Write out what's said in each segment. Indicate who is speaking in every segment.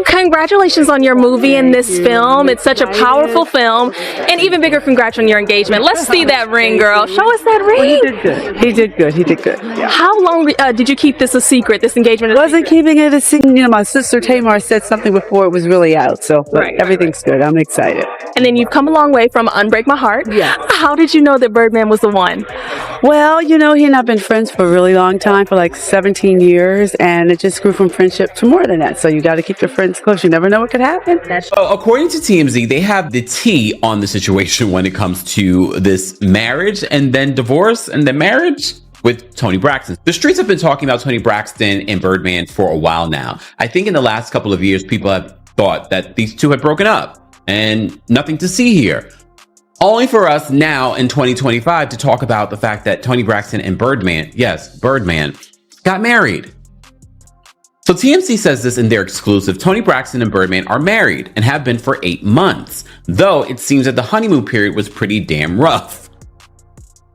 Speaker 1: Congratulations on your movie and this film. It's such a powerful film. And even bigger congrats on your engagement. Let's see that ring, girl. Show us that ring.
Speaker 2: He did good. He did good. He did good. Yeah.
Speaker 1: How long did you keep this a secret, this engagement?
Speaker 2: Wasn't keeping it a secret. You know, my sister Tamar said something before it was really out. So everything's good. I'm excited.
Speaker 1: And then you've come a long way from Unbreak My Heart.
Speaker 2: Yeah.
Speaker 1: How did you know that Birdman was the one?
Speaker 2: Well, you know, he and I have been friends for a really long time, for like 17 years, and it just grew from friendship to more than that. So you got to keep your friends close. You never know what could happen.
Speaker 3: So according to TMZ, they have the tea on the situation when it comes to this marriage and then divorce and then marriage with Toni Braxton. The streets have been talking about Toni Braxton and Birdman for a while now. I think in the last couple of years, people have thought that these two had broken up and nothing to see here. Only for us now in 2025 to talk about the fact that Toni Braxton and Birdman, yes, Birdman, got married. So TMZ says this in their exclusive. Toni Braxton and Birdman are married and have been for 8 months, though it seems that the honeymoon period was pretty damn rough.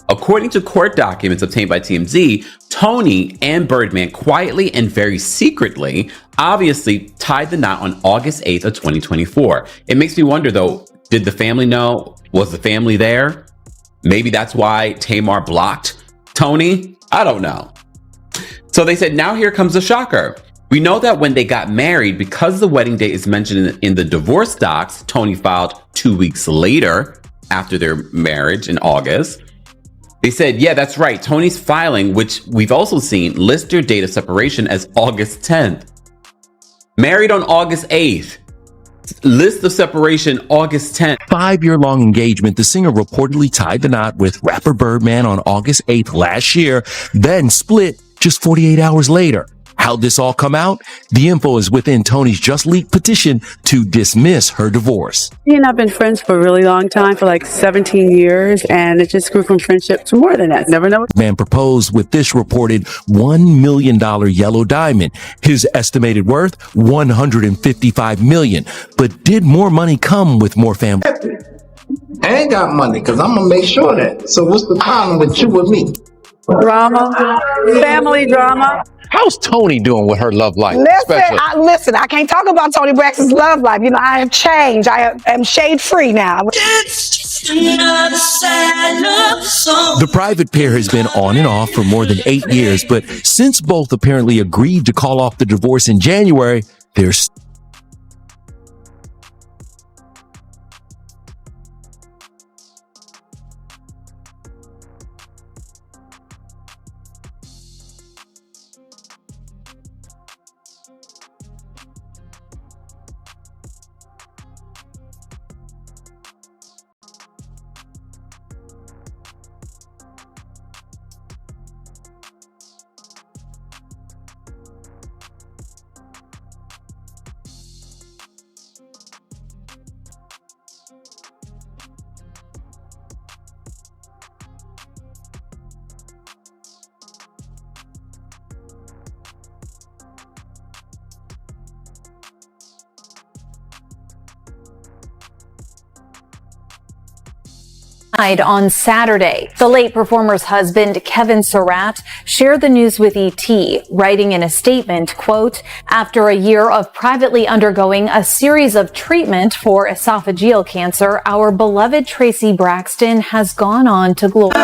Speaker 3: According to court documents obtained by TMZ, Toni and Birdman quietly and very secretly, obviously tied the knot on August 8th of 2024. It makes me wonder though, did the family know? Was the family there? Maybe that's why Tamar blocked Toni? I don't know. So they said, now here comes the shocker. We know that when they got married, because the wedding date is mentioned in the divorce docs, Toni filed 2 weeks later after their marriage in August. They said, yeah, that's right. Toni's filing, which we've also seen, lists their date of separation as August 10th. Married on August 8th. List of separation August 10th.
Speaker 4: 5-year-long engagement. The singer reportedly tied the knot with rapper Birdman on August 8th last year, then split just 48 hours later. How'd this all come out? The info is within Toni's just leaked petition to dismiss her divorce.
Speaker 2: He and I have been friends for a really long time, for like 17 years, and it just grew from friendship to more than that. Never know.
Speaker 4: Man proposed with this reported $1 million yellow diamond. His estimated worth, $155 million. But did more money come with more family?
Speaker 5: I ain't got money because I'm going to make sure that. So what's the problem with you with me?
Speaker 2: Drama, family drama.
Speaker 6: How's Toni doing with her love life?
Speaker 7: Listen, I can't talk about Toni Braxton's love life. You know, I have changed. I am shade free now.
Speaker 4: The private pair has been on and off for more than 8 years, but since both apparently agreed to call off the divorce in January, there's
Speaker 8: On Saturday, the late performer's husband, Kevin Surratt, shared the news with ET, writing in a statement, quote, after a year of privately undergoing a series of treatment for esophageal cancer, our beloved Traci Braxton has gone on to glory.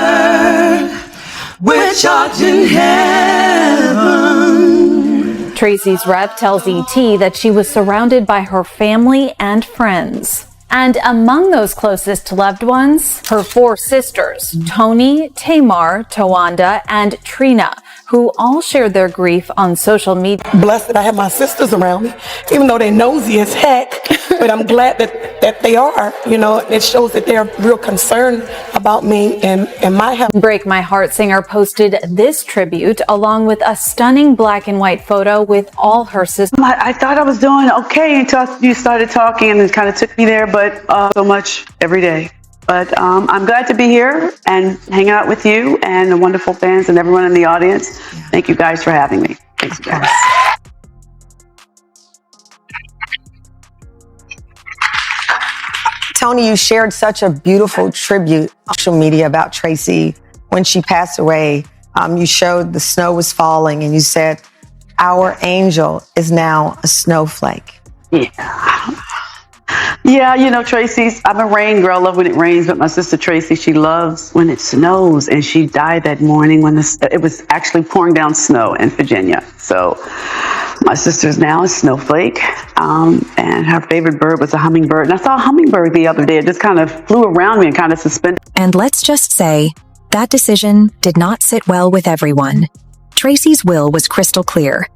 Speaker 9: Which art in heaven.
Speaker 8: Traci's rep tells ET that she was surrounded by her family and friends. And among those closest loved ones, her 4 sisters, Toni, Tamar, Towanda, and Trina, who all shared their grief on social media.
Speaker 7: Blessed that I have my sisters around me, even though they're nosy as heck, but I'm glad that they are. You know, it shows that they're real concerned about me and my health.
Speaker 8: Break My Heart singer posted this tribute along with a stunning black and white photo with all her sisters.
Speaker 2: I thought I was doing okay until you started talking, and it kind of took me there, but so much every day. But I'm glad to be here and hang out with you and the wonderful fans and everyone in the audience. Thank you guys for having me. Thanks, guys.
Speaker 7: Toni, you shared such a beautiful tribute on social media about Traci when she passed away. You showed the snow was falling and you said,
Speaker 9: our angel is now a snowflake.
Speaker 2: Yeah, you know, Tracy's, I'm a rain girl. I love when it rains, but my sister Tracy, she loves when it snows. And she died that morning when it was actually pouring down snow in Virginia. So my sister's now a snowflake. And her favorite bird was a hummingbird. And I saw a hummingbird the other day. It just kind of flew around me and kind of suspended.
Speaker 10: And let's just say, that decision did not sit well with everyone. Tracy's will was crystal clear.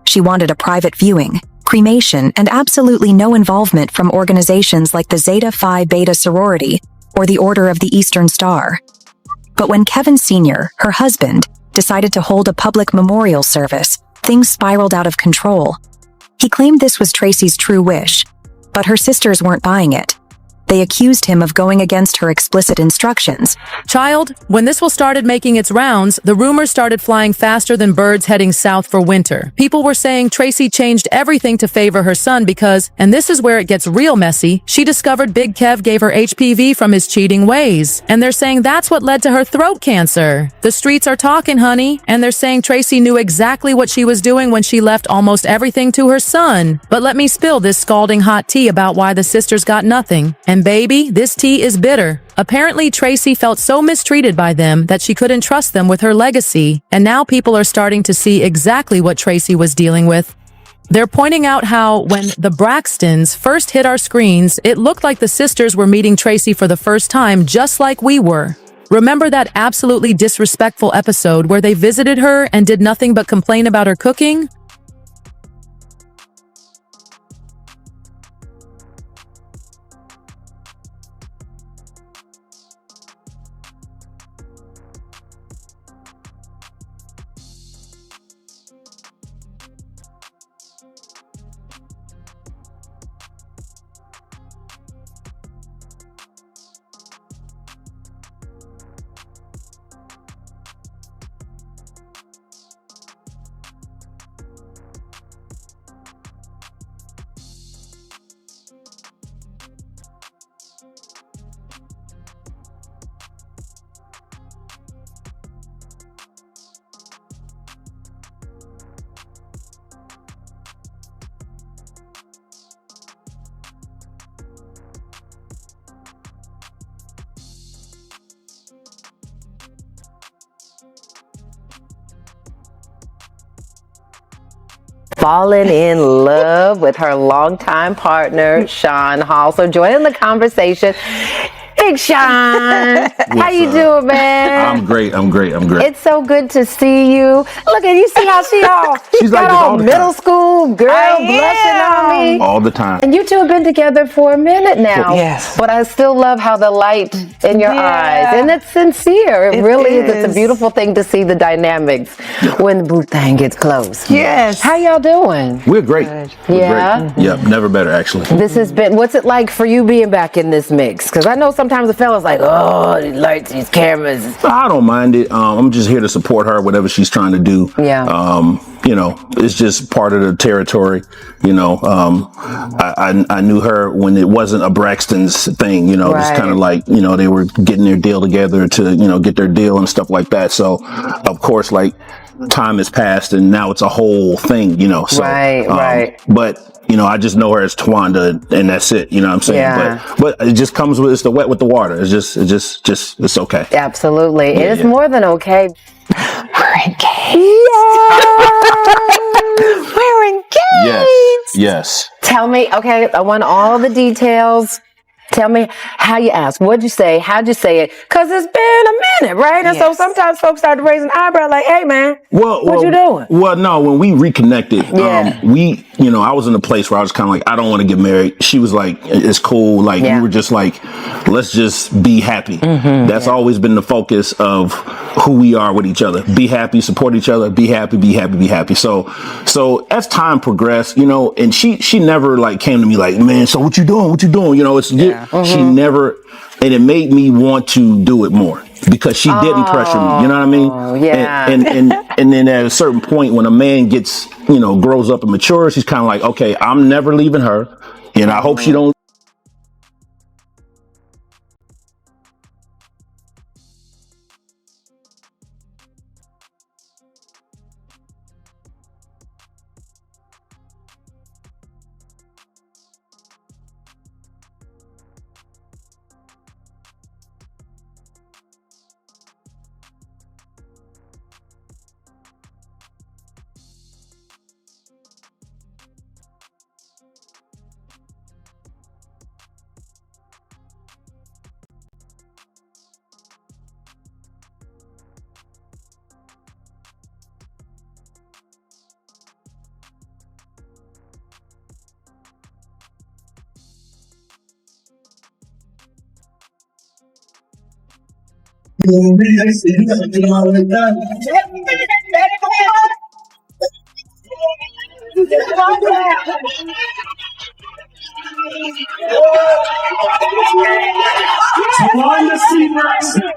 Speaker 10: She wanted a private viewing, cremation, and absolutely no involvement from organizations like the Zeta Phi Beta sorority or the Order of the Eastern Star. But when Kevin Sr., her husband, decided to hold a public memorial service, things spiraled out of control. He claimed this was Tracy's true wish, but her sisters weren't buying it. They accused him of going against her explicit instructions.
Speaker 11: Child, when this will started making its rounds, the rumors started flying faster than birds heading south for winter. People were saying Traci changed everything to favor her son because, and this is where it gets real messy, she discovered Big Kev gave her HPV from his cheating ways. And they're saying that's what led to her throat cancer. The streets are talking, honey, and they're saying Traci knew exactly what she was doing when she left almost everything to her son. But let me spill this scalding hot tea about why the sisters got nothing. And baby, this tea is bitter. Apparently, Traci felt so mistreated by them that she couldn't trust them with her legacy, and now people are starting to see exactly what Traci was dealing with. They're pointing out how, when the Braxtons first hit our screens, it looked like the sisters were meeting Traci for the first time, just like we were. Remember that absolutely disrespectful episode where they visited her and did nothing but complain about her cooking?
Speaker 12: Fallen in love with her longtime partner, Sean Hall. So joining the conversation, Big Sean. How you doing, man?
Speaker 13: I'm great.
Speaker 12: It's so good to see you. Look at you, see how she all
Speaker 13: She's
Speaker 12: got
Speaker 13: like this
Speaker 12: all
Speaker 13: all the
Speaker 12: middle
Speaker 13: time.
Speaker 12: school girl blushing on me.
Speaker 13: All the time.
Speaker 12: And you two have been together for a minute now.
Speaker 7: Yes.
Speaker 12: But I still love how the light in your eyes. And it's sincere. It really is. It's a beautiful thing to see the dynamics when the boo thing gets close.
Speaker 7: Yes.
Speaker 12: How y'all doing?
Speaker 13: We're great. We're
Speaker 12: Yeah?
Speaker 13: great. Yep, never better actually.
Speaker 12: This has been, what's it like for you being back in this mix? Because I know sometimes the fellas like, oh, these lights, these cameras.
Speaker 13: I don't mind it. I'm just here to support her, whatever she's trying to do.
Speaker 12: Yeah.
Speaker 13: You know, it's just part of the territory. You know, I knew her when it wasn't a Braxton's thing, you know,
Speaker 12: Right.
Speaker 13: just kind of like, you know, they were getting their deal together to, you know, get their deal and stuff like that. So, of course, like, time has passed and now it's a whole thing, you know. So,
Speaker 12: Right.
Speaker 13: But, you know, I just know her as Towanda and that's it, you know what I'm saying?
Speaker 12: Yeah.
Speaker 13: But it just comes with, it's the wet with the water. It's just, it's okay.
Speaker 12: Absolutely.
Speaker 13: Yeah,
Speaker 12: It is
Speaker 13: yeah.
Speaker 12: more than okay. We're engaged. We're engaged.
Speaker 13: Yes.
Speaker 12: Tell me, okay, I want all the details. Tell me how you asked. What'd you say? How'd you say it? Because it's been a minute, right? And so sometimes folks start to raise an eyebrow like, hey, man, what you doing?
Speaker 13: Well, no, when we reconnected,
Speaker 12: Yeah.
Speaker 13: you know, I was in a place where I was kind of like, I don't want to get married. She was like, it's cool. Like, we were just like, let's just be happy. That's always been the focus of who we are with each other. Be happy, support each other, be happy, be happy, be happy. So as time progressed, you know, and she never like came to me like, man, so what you doing? What you doing? You know, she never, and it made me want to do it more because she didn't pressure me. You know what I mean?
Speaker 12: Yeah.
Speaker 13: And then at a certain point when a man gets, you know, grows up and matures, he's kind of like, okay, I'm never leaving her. And I hope she don't.
Speaker 14: Towanda Braxton.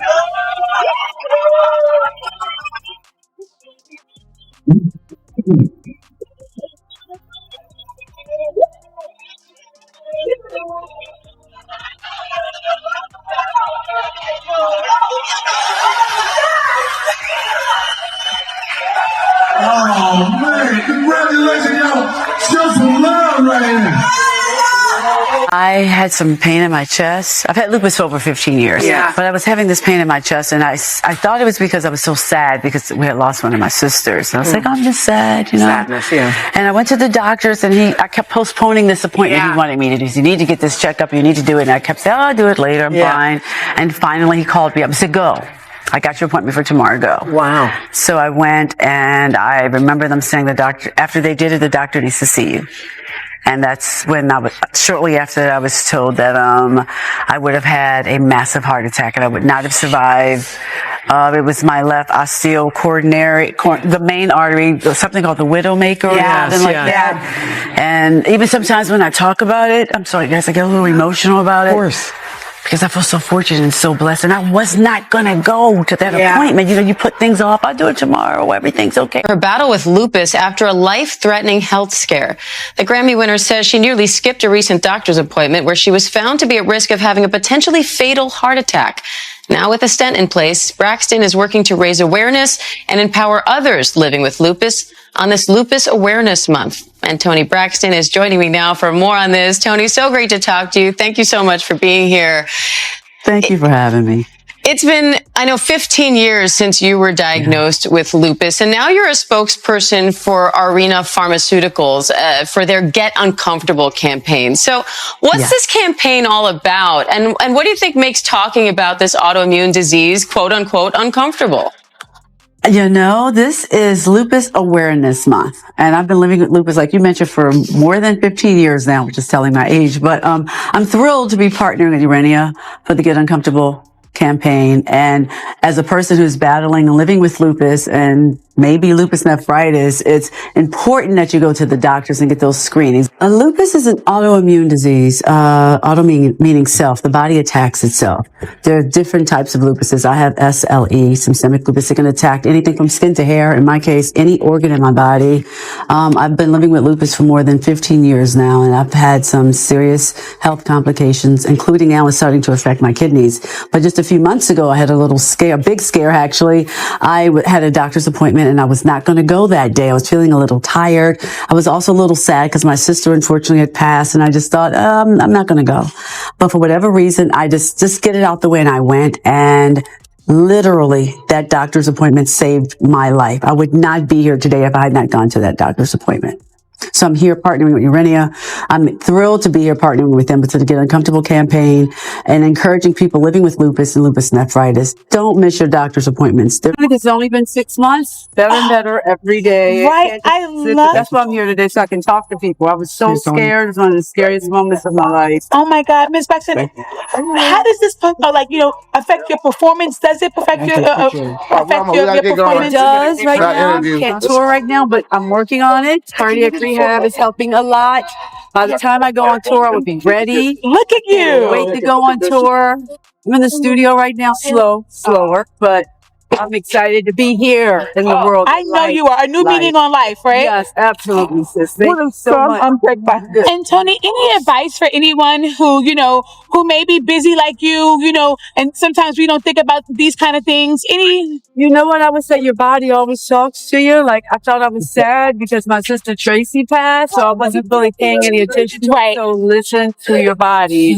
Speaker 14: Oh man, congratulations, y'all. Show some love right here.
Speaker 2: I had some pain in my chest. I've had lupus for over 15 years.
Speaker 14: Yeah.
Speaker 2: But I was having this pain in my chest, and I thought it was because I was so sad because we had lost one of my sisters. And I was like, I'm just sad, you know.
Speaker 12: Sadness, yeah.
Speaker 2: And I went to the doctors, and I kept postponing this appointment he wanted me to do. He said, you need to get this checkup. You need to do it. And I kept saying, oh, I'll do it later. I'm fine. And finally, he called me up and said, go. I got your appointment for tomorrow. Go.
Speaker 12: Wow.
Speaker 2: So I went, and I remember them saying the doctor, after they did it, the doctor needs to see you. And that's when shortly after that, I was told that I would have had a massive heart attack and I would not have survived. It was my left the main artery, something called the widowmaker or something like that. And even sometimes when I talk about it, I'm sorry guys, I get a little emotional about it. Of course. Because I feel so fortunate and so blessed. And I was not going to go to that appointment. You know, you put things off. I'll do it tomorrow. Everything's okay.
Speaker 15: Her battle with lupus after a life-threatening health scare. The Grammy winner says she nearly skipped a recent doctor's appointment where she was found to be at risk of having a potentially fatal heart attack. Now with a stent in place, Braxton is working to raise awareness and empower others living with lupus on this Lupus Awareness Month. And Toni Braxton is joining me now for more on this. Toni, so great to talk to you. Thank you so much for being here.
Speaker 2: Thank you for having me.
Speaker 15: It's been, 15 years since you were diagnosed with lupus, and now you're a spokesperson for Arena Pharmaceuticals for their Get Uncomfortable campaign. So what's this campaign all about, and what do you think makes talking about this autoimmune disease, quote unquote, uncomfortable?
Speaker 2: You know, this is Lupus Awareness Month, and I've been living with lupus, like you mentioned, for more than 15 years now, which is telling my age. But I'm thrilled to be partnering with Urania for the Get Uncomfortable campaign. And as a person who's battling and living with lupus and maybe lupus nephritis, it's important that you go to the doctors and get those screenings. Lupus is an autoimmune disease. Auto meaning self. The body attacks itself. There are different types of lupuses. I have SLE, systemic lupus. It can attack anything from skin to hair. In my case, any organ in my body. I've been living with lupus for more than 15 years now, and I've had some serious health complications, including now it's starting to affect my kidneys. But just a few months ago, I had a big scare actually. I had a doctor's appointment and I was not going to go that day. I was feeling a little tired. I was also a little sad because my sister unfortunately had passed, and I just thought, I'm not going to go. But for whatever reason, I just get it out the way, and I went, and literally that doctor's appointment saved my life. I would not be here today if I had not gone to that doctor's appointment. So I'm here partnering with Urania. I'm thrilled to be here partnering with them to the Get Uncomfortable campaign and encouraging people living with lupus and lupus nephritis. Don't miss your doctor's appointments. It's only been 6 months. Better and better every day.
Speaker 16: Right.
Speaker 2: That's why I'm here today, so I can talk to people. I was so scared. It was one of the scariest moments of my life.
Speaker 16: Oh my God, Ms. Braxton, how does this, affect your performance? Does it affect your performance?
Speaker 2: It does right now. Can't tour right now, but I'm working on it. Cardiac rehab is helping a lot. By the time I go on tour, I will be ready.
Speaker 16: Look at you.
Speaker 2: Wait to go on tour. I'm in the studio right now, slower, but I'm excited to be here in the world.
Speaker 16: I know you are. A new meaning on life, right?
Speaker 2: Yes, absolutely, sis. Thank you so much.
Speaker 16: And Toni, any advice for anyone who, who may be busy like you, and sometimes we don't think about these kind of things?
Speaker 2: You know what I would say? Your body always talks to you. Like, I thought I was sad because my sister Traci passed, so I wasn't really paying any attention to it. So listen to your body.